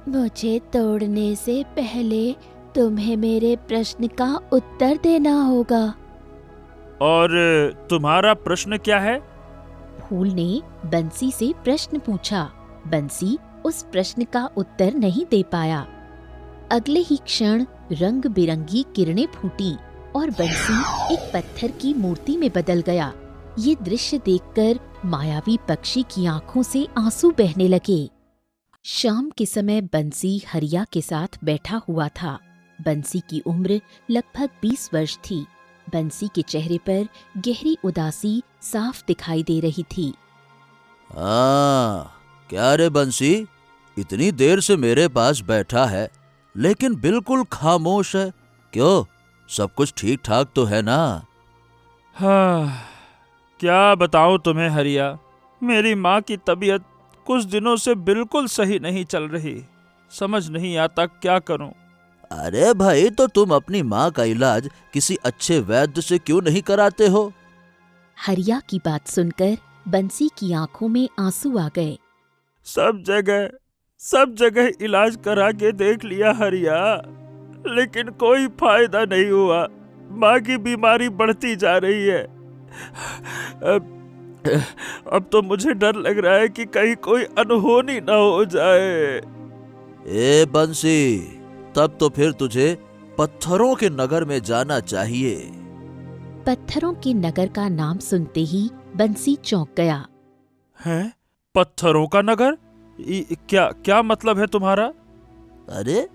मुझे तोड़ने से पहले तुम्हें मेरे प्रश्न का उत्तर देना होगा। और तुम्हारा प्रश्न क्या है? फूल ने बंसी से प्रश्न पूछा। बंसी उस प्रश्न का उत्तर नहीं दे पाया। अगले ही क्षण रंग बिरंगी किरणें फूटी और बंसी एक पत्थर की मूर्ति में बदल गया। ये दृश्य देखकर मायावी पक्षी की आंखों से आंसू बहने लगे। शाम के समय बंसी हरिया के साथ बैठा हुआ था। बंसी की उम्र लगभग 20 वर्ष थी। बंसी के चेहरे पर गहरी उदासी साफ दिखाई दे रही थी। क्या रे बंसी, इतनी देर से मेरे पास बैठा है लेकिन बिल्कुल खामोश है। क्यों, सब कुछ ठीक ठाक तो है ना? हाँ, क्या बताऊं तुम्हें हरिया, मेरी माँ की तबीयत कुछ दिनों से बिल्कुल सही नहीं चल रही। समझ नहीं आता क्या करूं। अरे भाई, तो तुम अपनी माँ का इलाज किसी अच्छे वैद्य से क्यों नहीं कराते हो? हरिया की बात सुनकर बंसी की आंखों में आंसू आ गए। सब जगह इलाज करा के देख लिया हरिया, लेकिन कोई फायदा नहीं हुआ। माँ की बीमारी बढ़ती जा रही है। अब तो मुझे डर लग रहा है कि कहीं कोई अनहोनी ना हो जाए। ए बंसी, तब तो फिर तुझे पत्थरों के नगर में जाना चाहिए। पत्थरों के नगर का नाम सुनते ही बंसी चौंक गया। हैं? पत्थरों का नगर? क्या मतलब है तुम्हारा? अरे,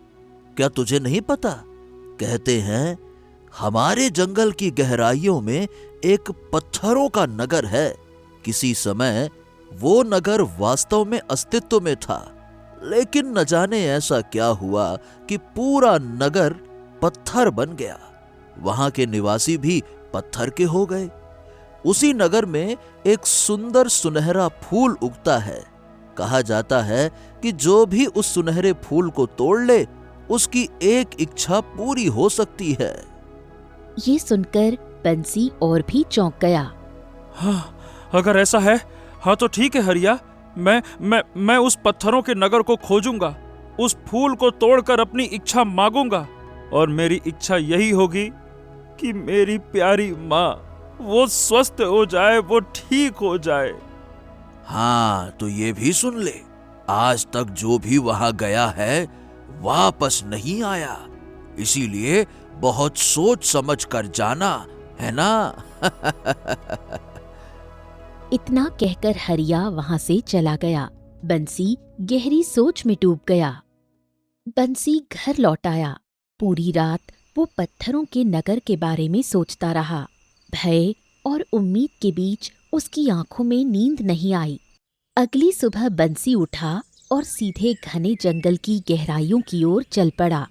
क्या तुझे नहीं पता? कहते हैं हमारे जंगल की गहराइयों में एक पत्थरों का नगर है। किसी समय वो नगर वास्तव में अस्तित्व में था, लेकिन न जाने ऐसा क्या हुआ कि पूरा नगर पत्थर बन गया। वहां के निवासी भी पत्थर के हो गए। उसी नगर में एक सुंदर सुनहरा फूल उगता है। कहा जाता है कि जो भी उस सुनहरे फूल को तोड़ ले, उसकी एक इच्छा पूरी हो सकती है। ये सुनकर बंसी और भी चौंक गया। हाँ, अगर ऐसा है, हाँ तो ठीक है हरिया, मैं उस पत्थरों के नगर को खोजूंगा, उस फूल को तोड़कर अपनी इच्छा मांगूंगा, और मेरी इच्छा यही होगी कि मेरी प्यारी माँ वो स्वस्थ हो जाए, वो ठीक हो जाए। हाँ, तो ये भी सुन ले, आज तक जो भी वहां गया है वापस नहीं आया, इसीलिए बहुत सोच समझ कर जाना, है ना? इतना कहकर हरिया वहां से चला गया। बंसी गहरी सोच में डूब गया। बंसी घर लौट आया। पूरी रात वो पत्थरों के नगर के बारे में सोचता रहा। भय और उम्मीद के बीच उसकी आंखों में नींद नहीं आई। अगली सुबह बंसी उठा और सीधे घने जंगल की गहराइयों की ओर चल पड़ा।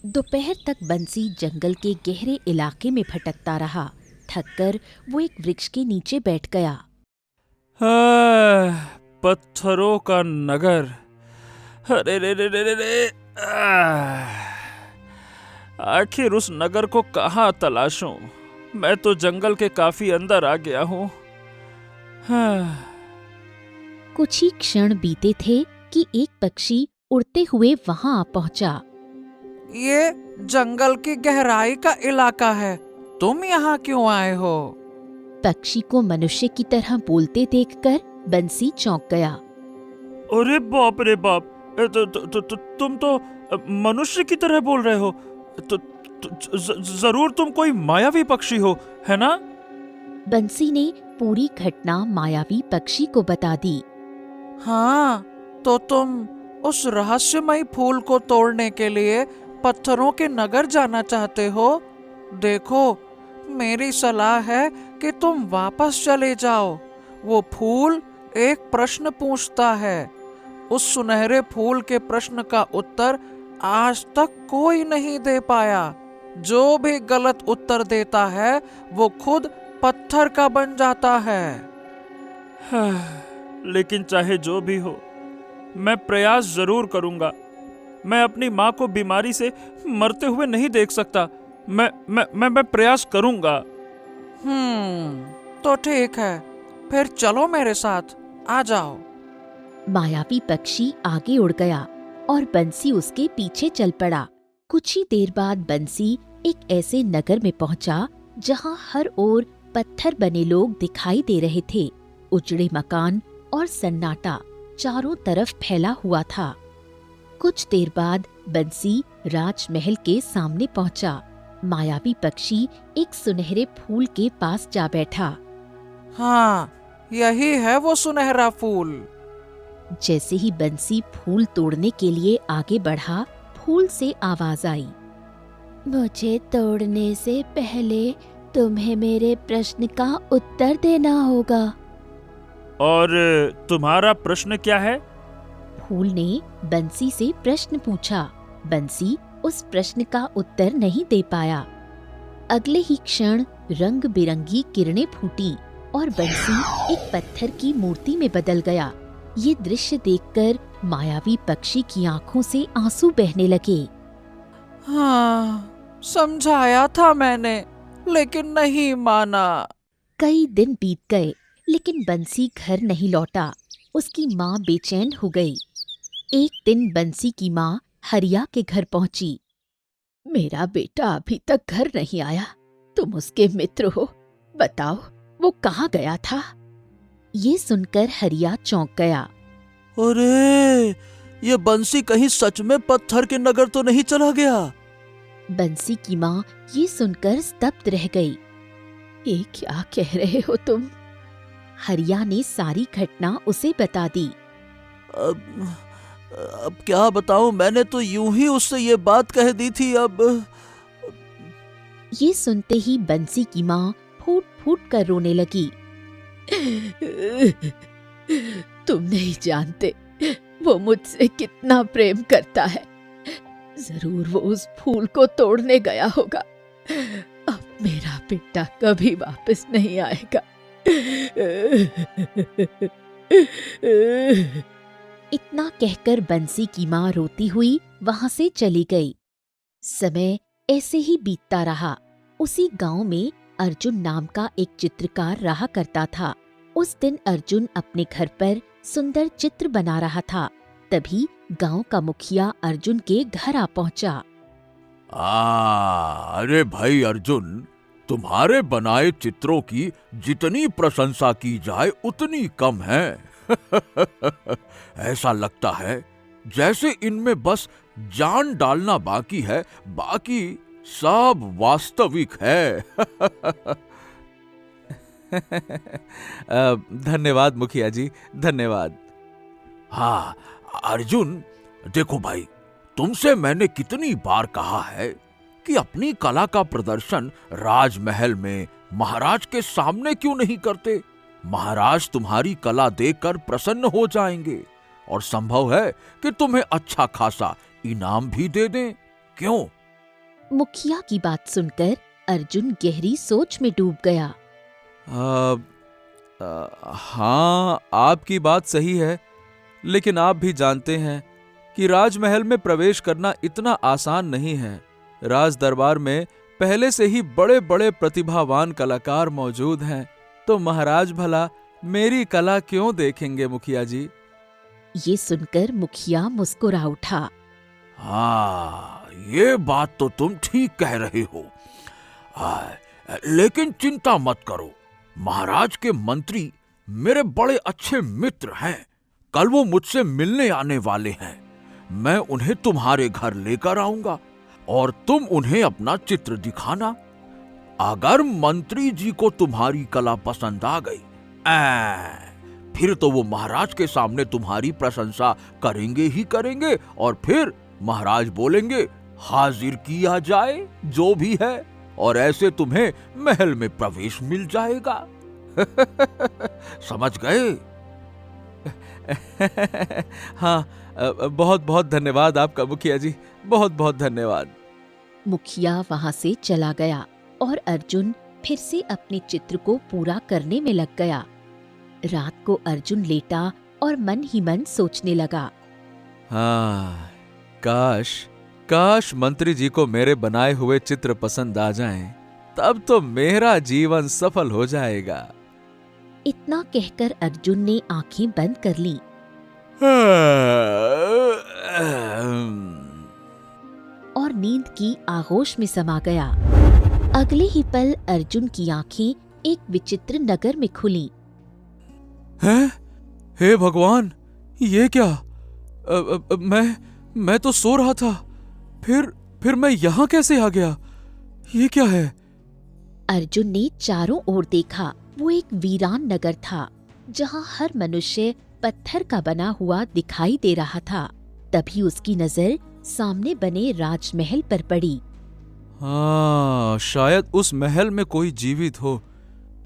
दोपहर तक बंसी जंगल के गहरे इलाके में भटकता रहा। थककर वो एक वृक्ष के नीचे बैठ गया। पत्थरों का नगर, अरे रे रे रे रे रे, आखिर उस नगर को कहाँ तलाशूं? मैं तो जंगल के काफी अंदर आ गया हूँ। कुछ ही क्षण बीते थे कि एक पक्षी उड़ते हुए वहां आ पहुंचा। ये जंगल की गहराई का इलाका है, तुम यहाँ क्यों आए हो? पक्षी को मनुष्य की तरह बोलते देखकर बंसी चौंक गया। अरे बाप रे बाप, तुम तो मनुष्य की तरह बोल रहे हो। जरूर तुम कोई मायावी पक्षी हो, है ना? बंसी ने पूरी घटना मायावी पक्षी को बता दी। हाँ, तो तुम उस रहस्यमयी फूल को तोड़ने के लिए पत्थरों के नगर जाना चाहते हो? देखो, मेरी सलाह है कि तुम वापस चले जाओ। वो फूल एक प्रश्न पूछता है। उस सुनहरे फूल के प्रश्न का उत्तर आज तक कोई नहीं दे पाया। जो भी गलत उत्तर देता है वो खुद पत्थर का बन जाता है। लेकिन चाहे जो भी हो, मैं प्रयास जरूर करूंगा। मैं अपनी माँ को बीमारी से मरते हुए नहीं देख सकता। मैं प्रयास करूंगा। तो ठीक है, फिर चलो मेरे साथ, आ जाओ। मायावी पक्षी आगे उड़ गया। और बंसी उसके पीछे चल पड़ा। कुछ ही देर बाद बंसी एक ऐसे नगर में पहुंचा जहां हर ओर पत्थर बने लोग दिखाई दे रहे थे। उजड़े मकान और सन्नाटा चारों तरफ फैला हुआ था। कुछ देर बाद बंसी राजमहल के सामने पहुंचा। मायावी पक्षी एक सुनहरे फूल के पास जा बैठा। हाँ, यही है वो सुनहरा फूल। जैसे ही बंसी फूल तोड़ने के लिए आगे बढ़ा, फूल से आवाज आई, मुझे तोड़ने से पहले तुम्हें मेरे प्रश्न का उत्तर देना होगा। और तुम्हारा प्रश्न क्या है? फूल ने बंसी से प्रश्न पूछा। बंसी उस प्रश्न का उत्तर नहीं दे पाया। अगले ही क्षण रंग बिरंगी किरणें फूटी और बंसी एक पत्थर की मूर्ति में बदल गया। ये दृश्य देखकर मायावी पक्षी की आंखों से आंसू बहने लगे। हाँ, समझाया था मैंने, लेकिन नहीं माना। कई दिन बीत गए, लेकिन बंसी घर नहीं लौटा। उसकी माँ बेचैन हो गई। एक दिन बंसी की माँ हरिया के घर पहुंची। मेरा बेटा अभी तक घर नहीं आया। तुम उसके मित्र हो, बताओ वो कहाँ गया था? ये सुनकर हरिया चौंक गया। अरे, ये बंसी कहीं सच में पत्थर के नगर तो नहीं चला गया? बंसी की माँ ये सुनकर स्तब्ध रह गई। ये क्या कह रहे हो तुम? हरिया ने सारी घटना उसे बता दी। अब क्या बताऊं, मैंने तो यूं ही उससे ये बात कह दी थी। अब ये सुनते ही बंसी की माँ फूट फूट कर रोने लगी। तुम नहीं जानते वो मुझसे कितना प्रेम करता है। जरूर वो उस फूल को तोड़ने गया होगा। अब मेरा बेटा कभी वापस नहीं आएगा। इतना कहकर बंसी की माँ रोती हुई वहां से चली गई। समय ऐसे ही बीतता रहा। उसी गांव में अर्जुन नाम का एक चित्रकार रहा करता था। उस दिन अर्जुन अपने घर पर सुंदर चित्र बना रहा था। तभी गांव का मुखिया अर्जुन के घर आ पहुंचा। अरे भाई अर्जुन, तुम्हारे बनाए चित्रों की जितनी प्रशंसा की जाए उतनी कम है। ऐसा लगता है जैसे इनमें बस जान डालना बाकी है, बाकी सब वास्तविक है। धन्यवाद मुखिया जी, धन्यवाद। हाँ अर्जुन, देखो भाई, तुमसे मैंने कितनी बार कहा है कि अपनी कला का प्रदर्शन राजमहल में महाराज के सामने क्यों नहीं करते? महाराज तुम्हारी कला देखकर प्रसन्न हो जाएंगे और संभव है कि तुम्हें अच्छा खासा इनाम भी दे दें। क्यों? मुखिया की बात सुनकर अर्जुन गहरी सोच में डूब गया। हाँ, आपकी बात सही है, लेकिन आप भी जानते हैं कि राजमहल में प्रवेश करना इतना आसान नहीं है। राज दरबार में पहले से ही बड़े बड़े प्रतिभावान कलाकार मौजूद हैं, तो महाराज भला मेरी कला क्यों देखेंगे मुखिया जी? ये सुनकर मुखिया मुस्कुरा उठा। हाँ, ये बात तो तुम ठीक कह रहे हो। लेकिन चिंता मत करो, महाराज के मंत्री मेरे बड़े अच्छे मित्र हैं। कल वो मुझसे मिलने आने वाले हैं। मैं उन्हें तुम्हारे घर लेकर आऊंगा और तुम उन्हें अपना चित्र दिखाना। अगर मंत्री जी को तुम्हारी कला पसंद आ गई, फिर तो वो महाराज के सामने तुम्हारी प्रशंसा करेंगे ही करेंगे, और फिर महाराज बोलेंगे हाजिर किया जाए जो भी है, और ऐसे तुम्हें महल में प्रवेश मिल जाएगा। समझ गए? हाँ, बहुत बहुत धन्यवाद आपका मुखिया जी, बहुत बहुत धन्यवाद। मुखिया वहां से चला गया और अर्जुन फिर से अपने चित्र को पूरा करने में लग गया। रात को अर्जुन लेटा और मन ही मन सोचने लगा। हाँ, काश मंत्री जी को मेरे बनाए हुए चित्र पसंद आ जाएं, तब तो मेरा जीवन सफल हो जाएगा। इतना कहकर अर्जुन ने आंखें बंद कर ली। आगोश में समा गया। अगले ही पल अर्जुन की आंखें एक विचित्र नगर में खुली। हैं? हे भगवान, ये क्या? मैं तो सो रहा था। फिर मैं यहाँ कैसे आ गया? ये क्या है? अर्जुन ने चारों ओर देखा। वो एक वीरान नगर था जहाँ हर मनुष्य पत्थर का बना हुआ दिखाई दे रहा था। तभी उसकी नजर सामने बने राजमहल पर पड़ी। हाँ, शायद उस महल में कोई जीवित हो।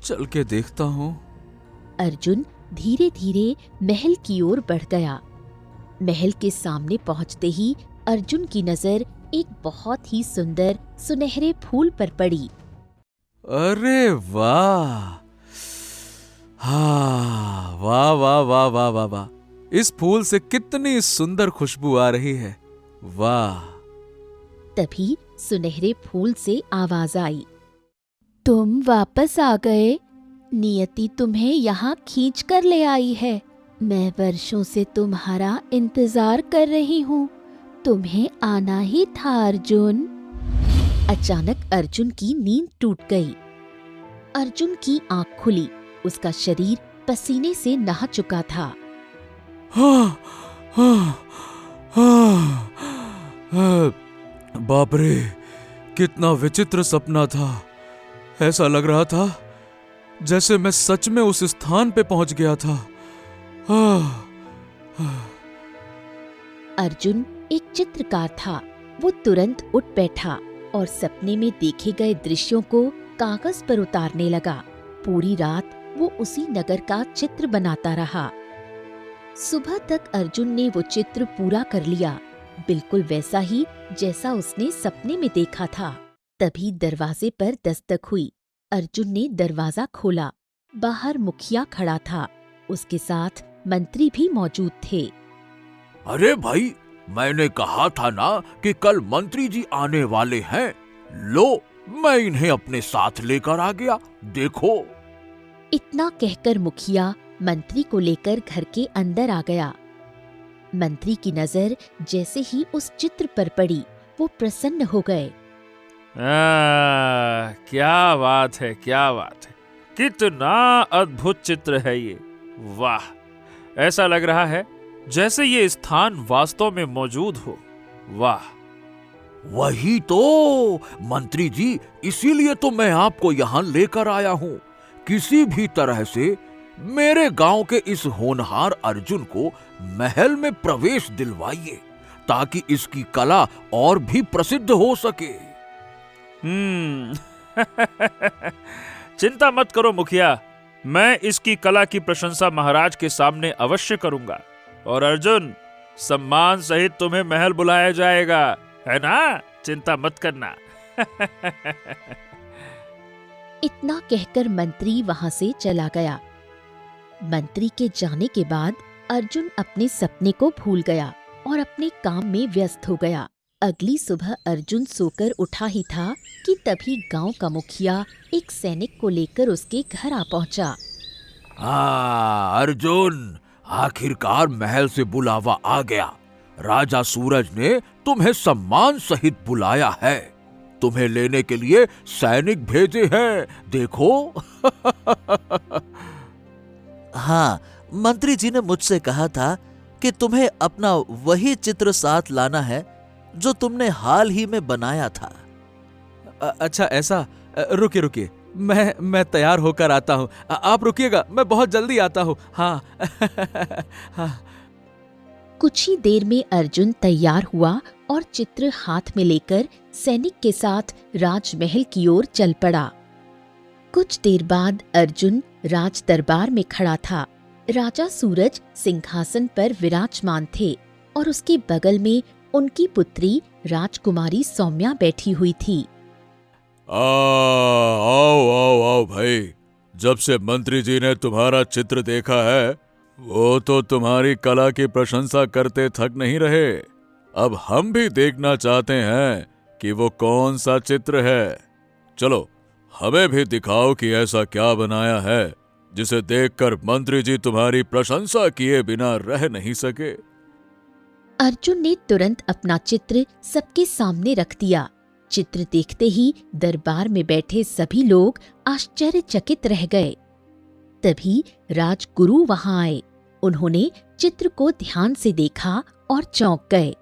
चल के देखता हूँ। अर्जुन धीरे धीरे महल की ओर बढ़ गया। महल के सामने पहुंचते ही अर्जुन की नजर एक बहुत ही सुंदर सुनहरे फूल पर पड़ी। अरे वाह! हाँ, वाह वाह वाह वाह वाह वाह! इस फूल से कितनी सुंदर खुशबू आ रही है। वाह! तभी सुनहरे फूल से आवाज आई, तुम वापस आ गए। नियति तुम्हें यहाँ खींच कर ले आई है। मैं वर्षों से तुम्हारा इंतजार कर रही हूँ। तुम्हें आना ही था अर्जुन। अचानक अर्जुन की नींद टूट गई। अर्जुन की आंख खुली। उसका शरीर पसीने से नहा चुका था। हाँ, हाँ, हाँ, हाँ, बाप रे, कितना विचित्र सपना था। ऐसा लग रहा था जैसे मैं सच में उस स्थान पे पहुंच गया था। अर्जुन एक चित्रकार था। वो तुरंत उठ बैठा और सपने में देखे गए दृश्यों को कागज पर उतारने लगा। पूरी रात वो उसी नगर का चित्र बनाता रहा। सुबह तक अर्जुन ने वो चित्र पूरा कर लिया, बिल्कुल वैसा ही जैसा उसने सपने में देखा था। तभी दरवाजे पर दस्तक हुई। अर्जुन ने दरवाजा खोला। बाहर मुखिया खड़ा था। उसके साथ मंत्री भी मौजूद थे। अरे भाई, मैंने कहा था ना कि कल मंत्री जी आने वाले हैं। लो, मैं इन्हें अपने साथ लेकर आ गया। देखो। इतना कहकर मुखिया मंत्री को लेकर घर के अंदर आ गया। मंत्री की नजर जैसे ही उस चित्र पर पड़ी, वो प्रसन्न हो गए। क्या बात है, क्या बात है! कितना अद्भुत चित्र है ये! वाह! ऐसा लग रहा है जैसे ये स्थान वास्तव में मौजूद हो। वाह! वही तो मंत्री जी, इसीलिए तो मैं आपको यहाँ लेकर आया हूँ। किसी भी तरह से मेरे गांव के इस होनहार अर्जुन को महल में प्रवेश दिलवाइए, ताकि इसकी कला और भी प्रसिद्ध हो सके। चिंता मत करो मुखिया, मैं इसकी कला की प्रशंसा महाराज के सामने अवश्य करूंगा। और अर्जुन, सम्मान सहित तुम्हें महल बुलाया जाएगा, है ना? चिंता मत करना। इतना कहकर मंत्री वहां से चला गया। मंत्री के जाने के बाद अर्जुन अपने सपने को भूल गया और अपने काम में व्यस्त हो गया। अगली सुबह अर्जुन सोकर उठा ही था कि तभी गांव का मुखिया एक सैनिक को लेकर उसके घर आ पहुंचा। अर्जुन, आखिरकार महल से बुलावा आ गया। राजा सूरज ने तुम्हें सम्मान सहित बुलाया है। तुम्हें लेने के लिए सैनिक भेजे हैं, देखो। हाँ, मंत्री जी ने मुझसे कहा था कि तुम्हें अपना वही चित्र साथ लाना है जो तुमने हाल ही में बनाया था। अच्छा ऐसा? रुकिए रुकिए, मैं तैयार होकर आता हूँ। आप रुकिएगा, मैं बहुत जल्दी आता हूँ। हाँ। हाँ। कुछ ही देर में अर्जुन तैयार हुआ और चित्र हाथ में लेकर सैनिक के साथ राजमहल की ओर चल पड़ा। कुछ देर बाद अर्जुन राज दरबार में खड़ा था। राजा सूरज सिंहासन पर विराजमान थे और उसके बगल में उनकी पुत्री राजकुमारी सौम्या बैठी हुई थी। आओ आओ आओ भाई, जब से मंत्री जी ने तुम्हारा चित्र देखा है, वो तो तुम्हारी कला की प्रशंसा करते थक नहीं रहे। अब हम भी देखना चाहते हैं कि वो कौन सा चित्र है। चलो, हमें भी दिखाओ कि ऐसा क्या बनाया है जिसे देखकर मंत्री जी तुम्हारी प्रशंसा किए बिना रह नहीं सके। अर्जुन ने तुरंत अपना चित्र सबके सामने रख दिया। चित्र देखते ही दरबार में बैठे सभी लोग आश्चर्यचकित रह गए। तभी राजगुरु वहां आए। उन्होंने चित्र को ध्यान से देखा और चौंक गए।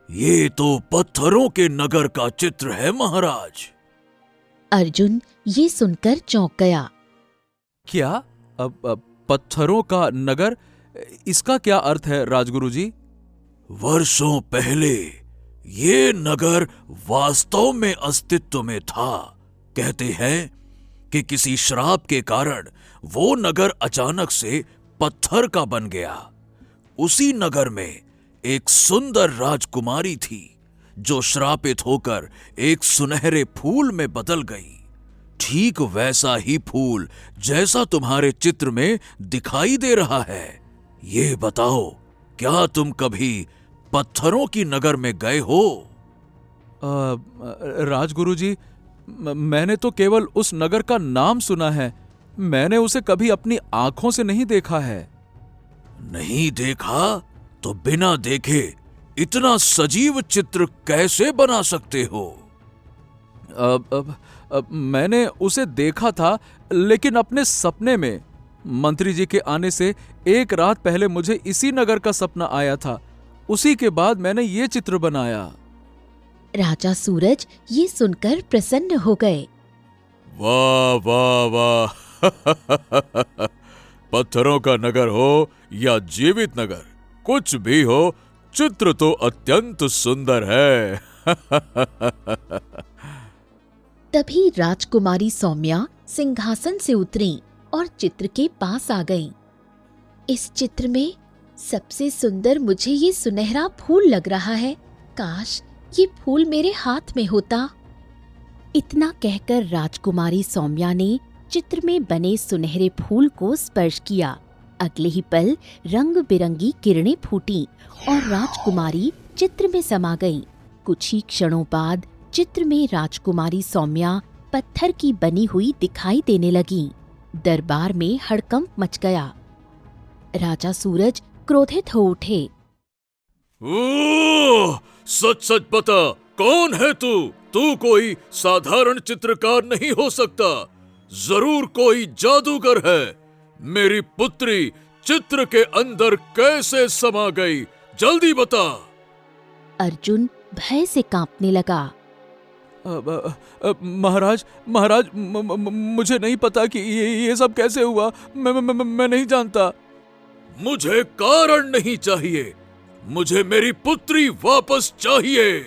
ये तो पत्थरों के नगर का चित्र है महाराज। अर्जुन ये सुनकर चौंक गया। क्या? अब पत्थरों का नगर, इसका क्या अर्थ है राजगुरु जी? वर्षों पहले ये नगर वास्तव में अस्तित्व में था। कहते हैं कि किसी श्राप के कारण वो नगर अचानक से पत्थर का बन गया। उसी नगर में एक सुंदर राजकुमारी थी जो श्रापित होकर एक सुनहरे फूल में बदल गई। ठीक वैसा ही फूल जैसा तुम्हारे चित्र में दिखाई दे रहा है। ये बताओ, क्या तुम कभी पत्थरों की नगर में गए हो? राजगुरु जी, मैंने तो केवल उस नगर का नाम सुना है। मैंने उसे कभी अपनी आंखों से नहीं देखा है। नहीं देखा तो बिना देखे इतना सजीव चित्र कैसे बना सकते हो? मैंने उसे देखा था, लेकिन अपने सपने में। मंत्री जी के आने से एक रात पहले मुझे इसी नगर का सपना आया था। उसी के बाद मैंने ये चित्र बनाया। राजा सूरज ये सुनकर प्रसन्न हो गए। वाह वाह वाह! पत्थरों का नगर हो या जीवित नगर, कुछ भी हो, चित्र तो अत्यंत सुंदर है। तभी राजकुमारी सौम्या सिंहासन से उतरी और चित्र के पास आ गईं। इस चित्र में सबसे सुंदर मुझे ये सुनहरा फूल लग रहा है। काश ये फूल मेरे हाथ में होता। इतना कहकर राजकुमारी सौम्या ने चित्र में बने सुनहरे फूल को स्पर्श किया। अगले ही पल रंग बिरंगी किरणें फूटी और राजकुमारी चित्र में समा गई। कुछ ही क्षणों बाद चित्र में राजकुमारी सौम्या पत्थर की बनी हुई दिखाई देने लगी। दरबार में हड़कंप मच गया। राजा सूरज क्रोधित हो उठे। ओह! सच सच बता, कौन है तू? तू कोई साधारण चित्रकार नहीं हो सकता। जरूर कोई जादूगर है। मेरी पुत्री चित्र के अंदर कैसे समा गई? जल्दी बता। अर्जुन भय से कांपने लगा। महाराज, मुझे नहीं पता कि ये सब कैसे हुआ। मैं नहीं जानता। मुझे कारण नहीं चाहिए, मुझे मेरी पुत्री वापस चाहिए।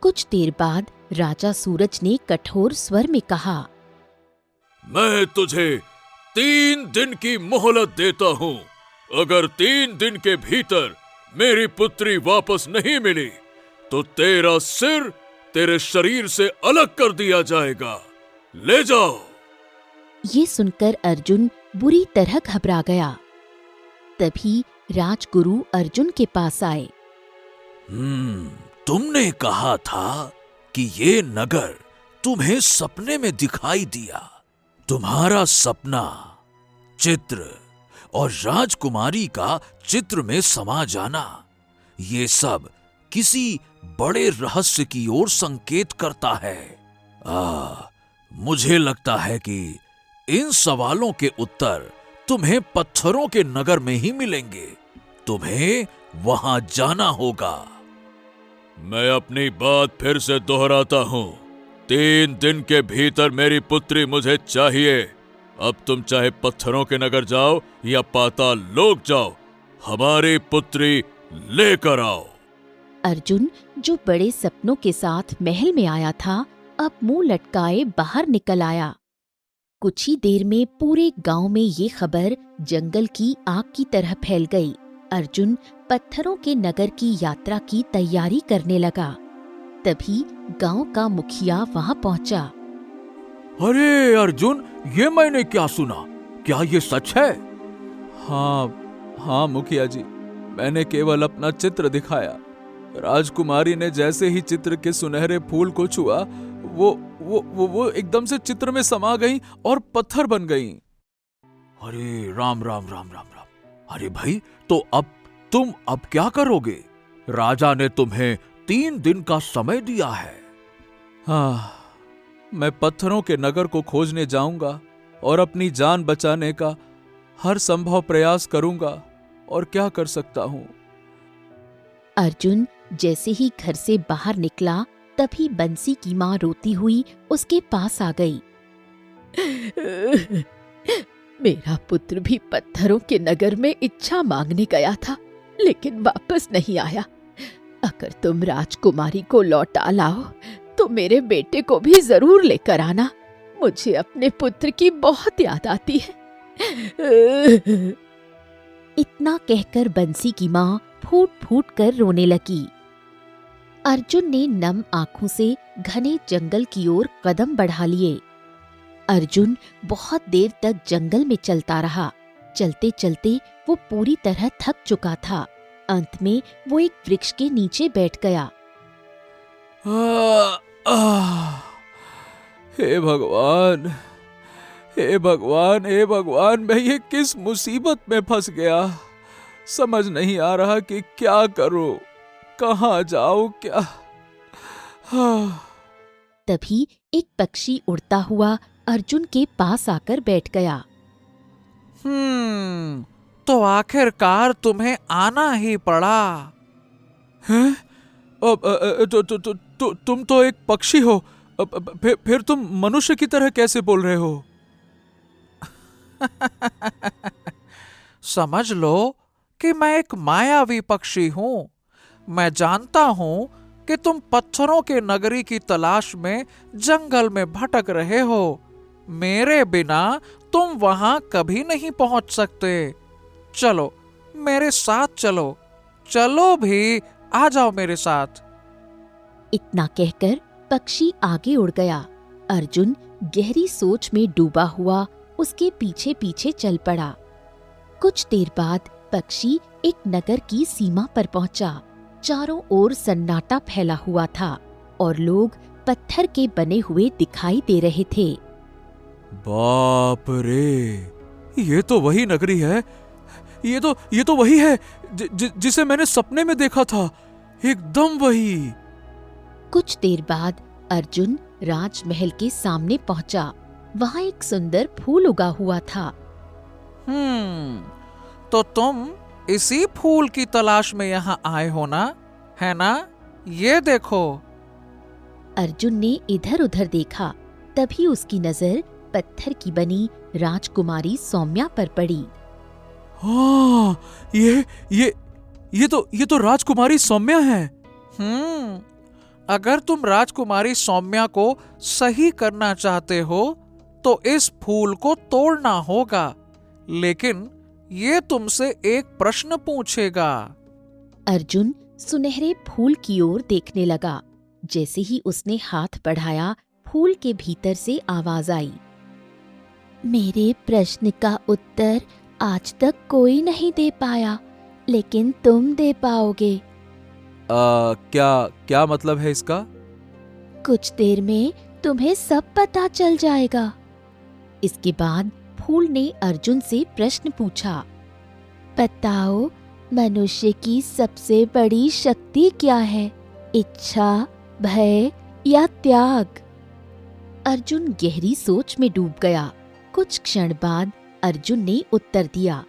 कुछ देर बाद राजा सूरज ने कठोर स्वर में कहा, मैं तुझे 3 दिन की मोहलत देता हूँ। अगर 3 दिन के भीतर मेरी पुत्री वापस नहीं मिली तो तेरा सिर तेरे शरीर से अलग कर दिया जाएगा। ले जाओ। ये सुनकर अर्जुन बुरी तरह घबरा गया। तभी राजगुरु अर्जुन के पास आए। तुमने कहा था कि ये नगर तुम्हें सपने में दिखाई दिया। तुम्हारा सपना, चित्र और राजकुमारी का चित्र में समा जाना, ये सब किसी बड़े रहस्य की ओर संकेत करता है। मुझे लगता है कि इन सवालों के उत्तर तुम्हें पत्थरों के नगर में ही मिलेंगे। तुम्हें वहां जाना होगा। मैं अपनी बात फिर से दोहराता हूं। 3 दिन के भीतर मेरी पुत्री मुझे चाहिए। अब तुम चाहे पत्थरों के नगर जाओ या पाताल लोक जाओ, हमारी पुत्री लेकर आओ। अर्जुन, जो बड़े सपनों के साथ महल में आया था, अब मुंह लटकाए बाहर निकल आया। कुछ ही देर में पूरे गांव में ये खबर जंगल की आग की तरह फैल गई। अर्जुन पत्थरों के नगर की यात्रा की तैयारी करने लगा। तभी गांव का मुखिया वहां पहुंचा। अरे अर्जुन, ये मैंने क्या सुना? क्या ये सच है? हाँ मुखिया जी, मैंने केवल अपना चित्र दिखाया। राजकुमारी ने जैसे ही चित्र के सुनहरे फूल को छुआ, वो एकदम से चित्र में समा गई और पत्थर बन गई। अरे राम राम राम राम राम। अरे भाई, तो अब तुम क्या करोगे? राजा ने तुम्हें 3 दिन का समय दिया है। हाँ, मैं पत्थरों के नगर को खोजने जाऊंगा और अपनी जान बचाने का हर संभव प्रयास करूंगा। और क्या कर सकता हूं? अर्जुन जैसे ही घर से बाहर निकला तभी बंसी की माँ रोती हुई उसके पास आ गई। मेरा पुत्र भी पत्थरों के नगर में इच्छा मांगने गया था, लेकिन वापस नहीं आया। अगर तुम राजकुमारी को लौटा लाओ तो मेरे बेटे को भी जरूर लेकर आना। मुझे अपने पुत्र की बहुत याद आती है। इतना कहकर बंसी की माँ फूट फूट कर रोने लगी। अर्जुन ने नम आंखों से घने जंगल की ओर कदम बढ़ा लिए। अर्जुन बहुत देर तक जंगल में चलता रहा। चलते चलते वो पूरी तरह थक चुका था। अंत में वो एक वृक्ष के नीचे बैठ गया। हे भगवान, हे भगवान, हे भगवान, मैं ये किस मुसीबत में फंस गया। समझ नहीं आ रहा कि क्या करूं, कहाँ जाऊं, क्या। तभी एक पक्षी उड़ता हुआ अर्जुन के पास आकर बैठ गया। तो आखिरकार तुम्हें आना ही पड़ा। हैं? तुम तो एक पक्षी हो, फिर तुम मनुष्य की तरह कैसे बोल रहे हो? समझ लो कि मैं एक मायावी पक्षी हूं। मैं जानता हूं कि तुम पत्थरों के नगरी की तलाश में जंगल में भटक रहे हो। मेरे बिना तुम वहां कभी नहीं पहुंच सकते। चलो मेरे साथ चलो, चलो भी, आ जाओ मेरे साथ। इतना कहकर पक्षी आगे उड़ गया। अर्जुन गहरी सोच में डूबा हुआ उसके पीछे पीछे चल पड़ा। कुछ देर बाद पक्षी एक नगर की सीमा पर पहुंचा। चारों ओर सन्नाटा फैला हुआ था और लोग पत्थर के बने हुए दिखाई दे रहे थे। बाप रे, ये तो वही नगरी है। ये तो वही है जिसे मैंने सपने में देखा था, एकदम वही। कुछ देर बाद अर्जुन राजमहल के सामने पहुंचा। वहां एक सुंदर फूल उगा हुआ था। तो तुम इसी फूल की तलाश में यहाँ आए हो ना, है ना? ये देखो। अर्जुन ने इधर उधर देखा। तभी उसकी नजर पत्थर की बनी राजकुमारी सौम्या पर पड़ी। हाँ, ये तो राजकुमारी सौम्या है। अगर तुम राजकुमारी सौम्या को सही करना चाहते हो तो इस फूल को तोड़ना होगा, लेकिन ये तुमसे एक प्रश्न पूछेगा। अर्जुन सुनहरे फूल की ओर देखने लगा। जैसे ही उसने हाथ बढ़ाया, फूल के भीतर से आवाज आई। मेरे प्रश्न का उत्तर आज तक कोई नहीं दे पाया, लेकिन तुम दे पाओगे। क्या मतलब है इसका? कुछ देर में तुम्हें सब पता चल जाएगा। इसके बाद फूल ने अर्जुन से प्रश्न पूछा। बताओ, मनुष्य की सबसे बड़ी शक्ति क्या है? इच्छा, भय या त्याग? अर्जुन गहरी सोच में डूब गया। कुछ क्षण बाद अर्जुन ने उत्तर दिया।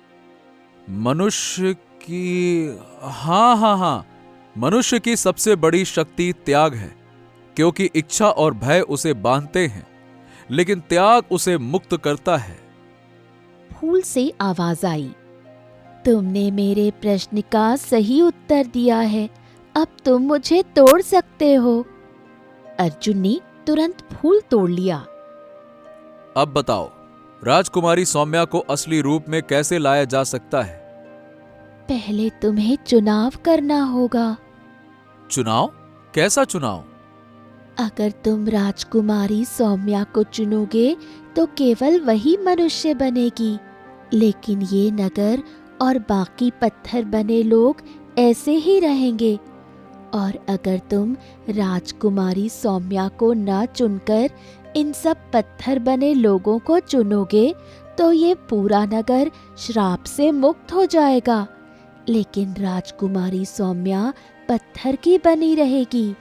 मनुष्य की हाँ, मनुष्य की सबसे बड़ी शक्ति त्याग है, क्योंकि इच्छा और भय उसे बांधते हैं, लेकिन त्याग उसे मुक्त करता है। फूल से आवाज आई। तुमने मेरे प्रश्न का सही उत्तर दिया है। अब तुम मुझे तोड़ सकते हो। अर्जुन ने तुरंत फूल तोड़ लिया। अब बताओ, राजकुमारी सौम्या को असली रूप में कैसे लाया जा सकता है? पहले तुम्हें चुनाव करना होगा। चुनाव? कैसा चुनाव? अगर तुम राजकुमारी सौम्या को चुनोगे तो केवल वही मनुष्य बनेगी, लेकिन ये नगर और बाकी पत्थर बने लोग ऐसे ही रहेंगे। और अगर तुम राजकुमारी सौम्या को न चुनकर इन सब पत्थर बने लोगों को चुनोगे तो ये पूरा नगर श्राप से मुक्त हो जाएगा। लेकिन राजकुमारी सौम्या पत्थर की बनी रहेगी।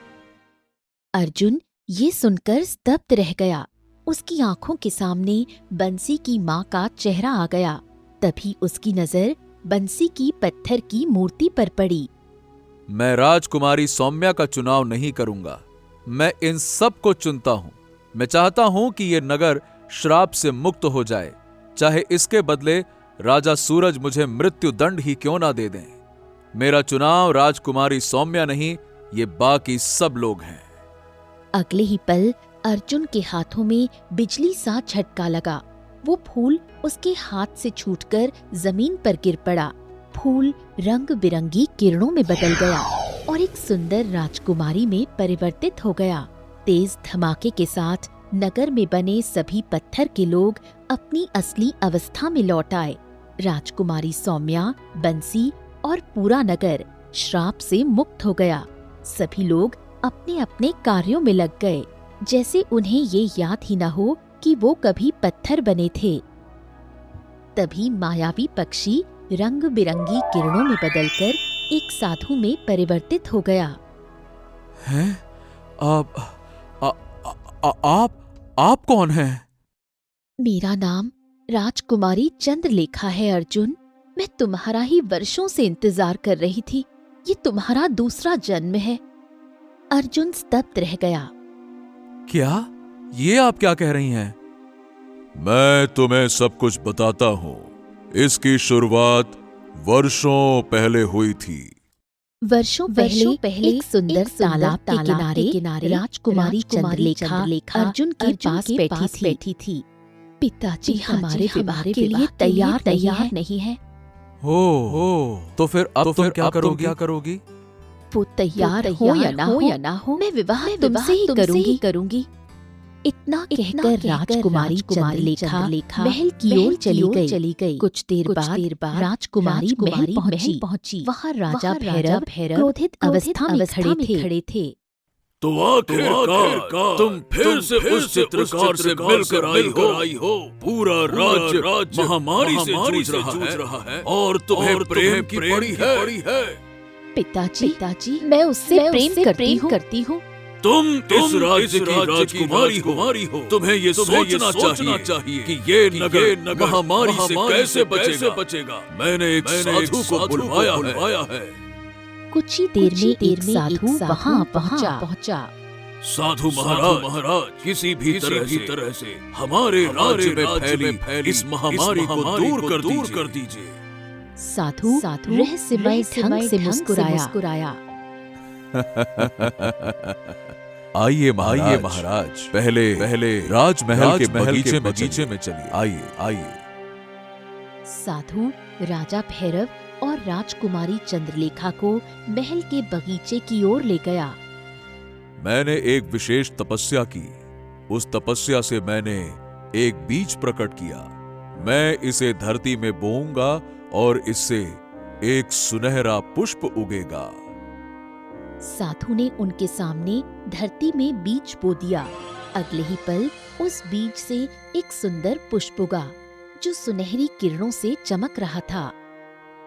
अर्जुन ये सुनकर स्तब्ध रह गया। उसकी आंखों के सामने बंसी की माँ का चेहरा आ गया। तभी उसकी नजर बंसी की पत्थर की मूर्ति पर पड़ी। मैं राजकुमारी सौम्या का चुनाव नहीं करूंगा। मैं इन सब को चुनता हूं। मैं चाहता हूं कि यह नगर श्राप से मुक्त हो जाए, चाहे इसके बदले राजा सूरज मुझे मृत्यु दंड ही क्यों ना दे दें। मेरा चुनाव राजकुमारी सौम्या नहीं, ये बाकी सब लोग हैं। अगले ही पल अर्जुन के हाथों में बिजली सा झटका लगा। वो फूल उसके हाथ से छूटकर जमीन पर गिर पड़ा। फूल रंग बिरंगी किरणों में बदल गया और एक सुंदर राजकुमारी में परिवर्तित हो गया। तेज धमाके के साथ नगर में बने सभी पत्थर के लोग अपनी असली अवस्था में लौट आए। राजकुमारी सौम्या, बंसी और पूरा नगर श्राप से मुक्त हो गया। सभी लोग अपने अपने कार्यों में लग गए, जैसे उन्हें ये याद ही न हो कि वो कभी पत्थर बने थे। तभी मायावी पक्षी रंग बिरंगी किरणों में बदलकर एक साधु में परिवर्तित हो गया। हैं? आप कौन हैं? मेरा नाम राजकुमारी चंद्रलेखा है अर्जुन। मैं तुम्हारा ही वर्षों से इंतजार कर रही थी। ये तुम्हारा दूसरा जन्म है। अर्जुन स्तब्ध रह गया। क्या? ये आप क्या कह रही हैं? मैं तुम्हें सब कुछ बताता हूं। इसकी शुरुआत वर्षों पहले हुई थी। वर्षों पहले एक सुंदर तालाब के किनारे राजकुमारी चंद्रलेखा अर्जुन के पास बैठी थी। पिताजी हमारे विवाह के लिए तैयार नहीं है। हो तो फिर अब तुम क्या करोगी? वो तैयार हो या ना हो, मैं विवाह तुमसे ही करूंगी। इतना कहकर राजकुमारी चंद्रलेखा महल की ओर चली गई। कुछ देर बाद राजकुमारी महल पहुंची। वहाँ राजा भैरव क्रोधित अवस्था में खड़े थे। तो आखिरकार तुम फिर से उस चित्रकार से मिलकर आई हो। पूरा राज्य महामारी से जूझ रहा है और तुम्हें प्रेम की पड़ी है। पिताजी मैं उससे प्रेम करती हूँ। तुम इस राज्य की राजकुमारी हो। तुम्हें ये सोचना चाहिए कि ये नगर महामारी से कैसे बचेगा। मैंने एक साधु को बुलवाया है। कुछ ही देर में एक साधु वहाँ पहुँचा। साधु महाराज किसी भी तरह से हमारे राज्य में फैली इस महामारी को दूर कर दीजिए। साधु रहस्यमय ढंग से मुस्कुराया। आइए महाराज, पहले राजमहल के बगीचे में चलिए। आइए। साधु राजा भैरव और राजकुमारी चंद्रलेखा को महल के बगीचे की ओर ले गया। मैंने एक विशेष तपस्या की। उस तपस्या से मैंने एक बीज प्रकट किया। मैं इसे धरती में बोऊंगा और इससे एक सुनहरा पुष्प उगेगा। साधु ने उनके सामने धरती में बीज बो दिया। अगले ही पल उस बीज से एक सुंदर पुष्प उगा, जो सुनहरी किरणों से चमक रहा था।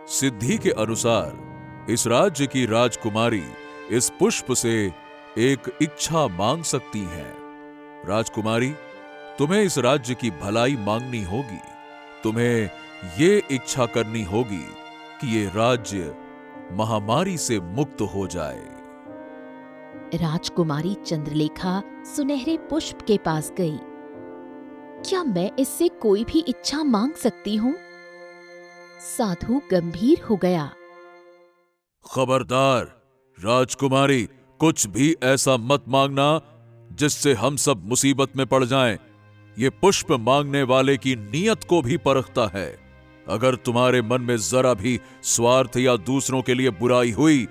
सिद्धि के अनुसार इस राज्य की राजकुमारी इस पुष्प से एक इच्छा मांग सकती हैं। राजकुमारी, तुम्हें इस राज्य की भलाई मांगनी होगी। तुम्हें ये इच्छा करनी होगी कि ये राज्य महामारी से मुक्त हो जाए। राजकुमारी चंद्रलेखा सुनहरे पुष्प के पास गई। क्या मैं इससे कोई भी इच्छा मांग सकती हूँ? साधु गंभीर हो गया। खबरदार राजकुमारी, कुछ भी ऐसा मत मांगना जिससे हम सब मुसीबत में पड़ जाएं। ये पुष्प मांगने वाले की नीयत को भी परखता है। अगर तुम्हारे मन में जरा भी स्वार्थ या दूसरों के लिए बुराई हुई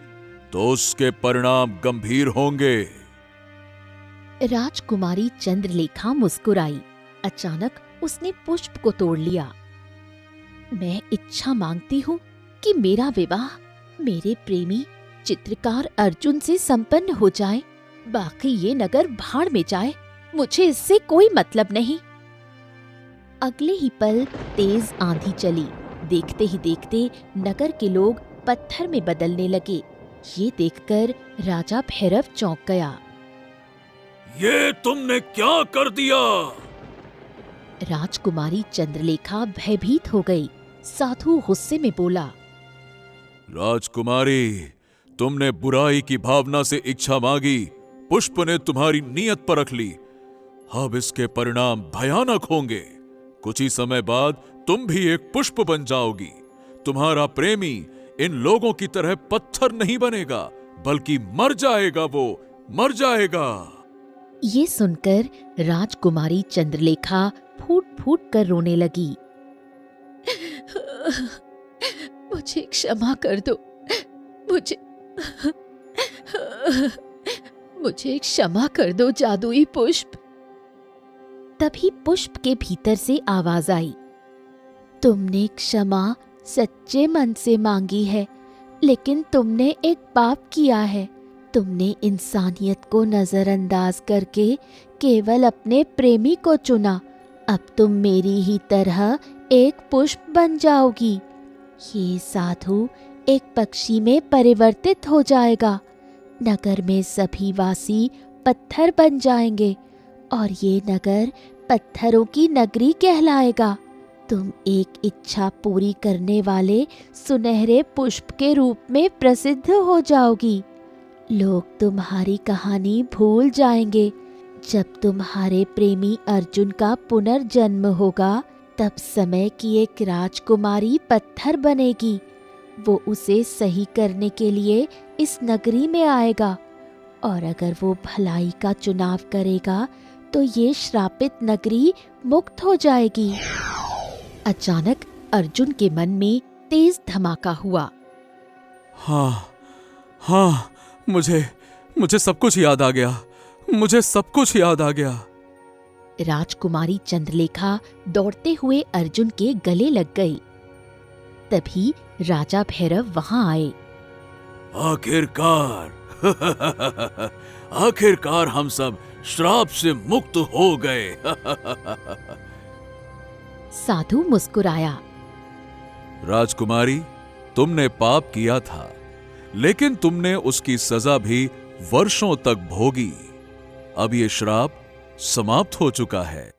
तो उसके परिणाम गंभीर होंगे। राजकुमारी चंद्रलेखा मुस्कुराई। अचानक उसने पुष्प को तोड़ लिया। मैं इच्छा मांगती हूँ कि मेरा विवाह मेरे प्रेमी चित्रकार अर्जुन से संपन्न हो जाए। बाकी ये नगर भाड़ में जाए, मुझे इससे कोई मतलब नहीं। अगले ही पल तेज आंधी चली। देखते ही देखते नगर के लोग पत्थर में बदलने लगे। ये देखकर राजा भैरव चौंक गया। ये तुमने क्या कर दिया? राजकुमारी चंद्रलेखा भयभीत हो गई। साधु गुस्से में बोला, राजकुमारी, तुमने बुराई की भावना से इच्छा मांगी, पुष्प ने तुम्हारी नीयत परख ली। अब इसके परिणाम भयानक होंगे। कुछ ही समय बाद तुम भी एक पुष्प बन जाओगी। तुम्हारा प्रेमी इन लोगों की तरह पत्थर नहीं बनेगा, बल्कि मर जाएगा, वो मर जाएगा। ये सुनकर राजकुमारी चंद्रलेखा फूट फूट कर रोने लगी। मुझे क्षमा कर दो, मुझे क्षमा कर दो जादुई पुष्प। तभी पुष्प के भीतर से आवाज आई, तुमने क्षमा सच्चे मन से मांगी है, लेकिन तुमने एक पाप किया है। तुमने इंसानियत को नजरअंदाज करके केवल अपने प्रेमी को चुना। अब तुम मेरी ही तरह एक पुष्प बन जाओगी। ये साधु एक पक्षी में परिवर्तित हो जाएगा। नगर में सभी वासी पत्थर बन जाएंगे और ये नगर पत्थरों की नगरी कहलाएगा। तुम एक इच्छा पूरी करने वाले सुनहरे पुष्प के रूप में प्रसिद्ध हो जाओगी। लोग तुम्हारी कहानी भूल जाएंगे। जब तुम्हारे प्रेमी अर्जुन का पुनर्जन्म होगा, तब समय की एक राजकुमारी पत्थर बनेगी। वो उसे सही करने के लिए इस नगरी में आएगा, और अगर वो भलाई का चुनाव करेगा तो ये श्रापित नगरी मुक्त हो जाएगी। अचानक अर्जुन के मन में तेज धमाका हुआ। हाँ, मुझे सब कुछ याद आ गया। मुझे सब कुछ याद आ गया। राजकुमारी चंद्रलेखा दौड़ते हुए अर्जुन के गले लग गई। तभी राजा भैरव वहां आए। आखिरकार हम सब श्राप से मुक्त हो गए। साधु मुस्कुराया। राजकुमारी, तुमने पाप किया था, लेकिन तुमने उसकी सजा भी वर्षों तक भोगी। अब ये श्राप समाप्त हो चुका है।